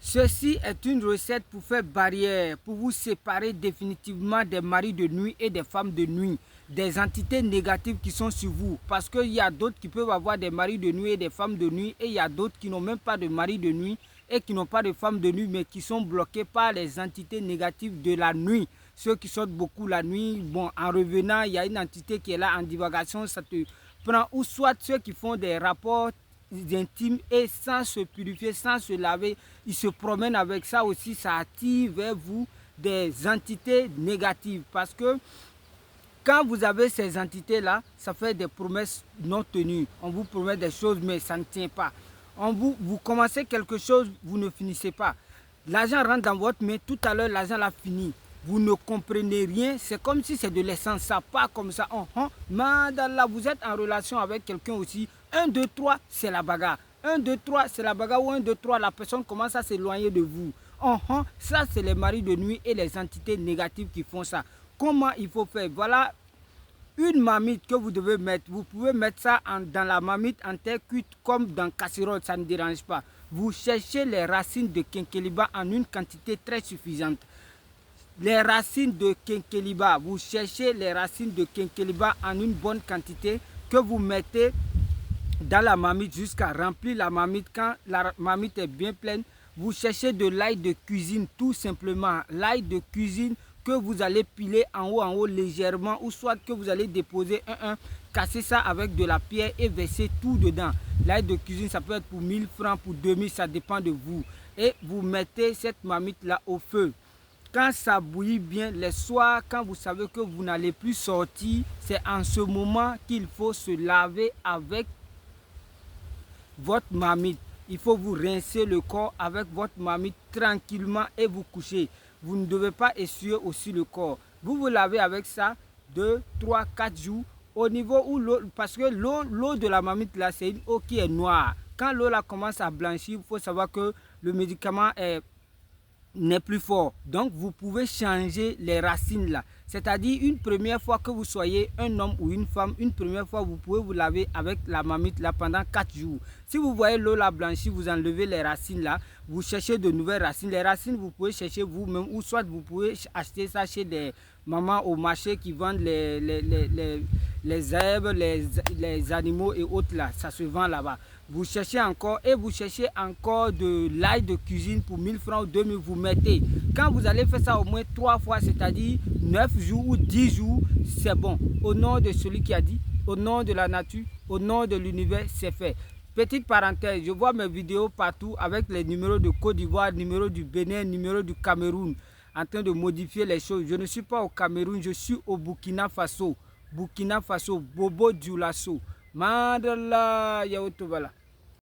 Ceci est une recette pour faire barrière, pour vous séparer définitivement des maris de nuit et des femmes de nuit, des entités négatives qui sont sur vous. Parce qu'il y a d'autres qui peuvent avoir des maris de nuit et des femmes de nuit, et il y a d'autres qui n'ont même pas de mari de nuit et qui n'ont pas de femmes de nuit, mais qui sont bloqués par les entités négatives de la nuit. Ceux qui sortent beaucoup la nuit, bon, en revenant, il y a une entité qui est là en divagation, ça te prend. Ou soit ceux qui font des rapports intimes et sans se purifier, sans se laver, ils se promènent avec ça aussi, ça attire vers vous des entités négatives. Parce que quand vous avez ces entités-là, ça fait des promesses non tenues. On vous promet des choses, mais ça ne tient pas. Vous commencez quelque chose, vous ne finissez pas. L'argent rentre dans votre main, tout à l'heure, l'argent l'a fini. Vous ne comprenez rien, c'est comme si c'est de l'essence, ça part comme ça. Madala, vous êtes en relation avec quelqu'un aussi. 1, 2, 3, c'est la bagarre. 1, 2, 3, c'est la bagarre. Ou 1, 2, 3, la personne commence à s'éloigner de vous. Ça, c'est les maris de nuit et les entités négatives qui font ça. Comment il faut faire? Voilà une marmite que vous devez mettre. Vous pouvez mettre ça dans la marmite en terre cuite comme dans casserole, ça ne dérange pas. Vous cherchez les racines de quinqueliba en une quantité très suffisante. Les racines de quinqueliba, vous cherchez les racines de quinqueliba en une bonne quantité que vous mettez dans la marmite jusqu'à remplir la marmite. Quand la marmite est bien pleine, vous cherchez de l'ail de cuisine, tout simplement. L'ail de cuisine que vous allez piler en haut légèrement, ou soit que vous allez déposer casser ça avec de la pierre et verser tout dedans. L'ail de cuisine, ça peut être pour 1000 francs, pour 2000, ça dépend de vous. Et vous mettez cette marmite là au feu. Quand ça bouillit bien, les soirs, quand vous savez que vous n'allez plus sortir, c'est en ce moment qu'il faut se laver avec votre marmite. Il faut vous rincer le corps avec votre marmite tranquillement et vous coucher. Vous ne devez pas essuyer aussi le corps. Vous vous lavez avec ça 2, 3, 4 jours. Au niveau où l'eau, parce que l'eau de la marmite là, c'est une eau qui est noire. Quand l'eau là commence à blanchir, il faut savoir que le médicament n'est plus fort. Donc vous pouvez changer les racines là. C'est-à-dire une première fois que vous soyez un homme ou une femme, une première fois vous pouvez vous laver avec la marmite là pendant 4 jours. Si vous voyez l'eau là blanchie, vous enlevez les racines là, vous cherchez de nouvelles racines. Les racines vous pouvez chercher vous-même, ou soit vous pouvez acheter ça chez des mamans au marché qui vendent les herbes, les animaux et autres là. Ça se vend là-bas. Vous cherchez encore et vous cherchez encore de l'ail de cuisine pour 1000 francs ou 2000, vous mettez. Quand vous allez faire ça au moins 3 fois, c'est-à-dire 9 jours ou 10 jours, c'est bon. Au nom de celui qui a dit, au nom de la nature, au nom de l'univers, c'est fait. Petite parenthèse, je vois mes vidéos partout avec les numéros de Côte d'Ivoire, numéros du Bénin, numéros du Cameroun, en train de modifier les choses. Je ne suis pas au Cameroun, je suis au Burkina Faso. Burkina Faso, Bobo Dioulasso. Madala Yaotovala.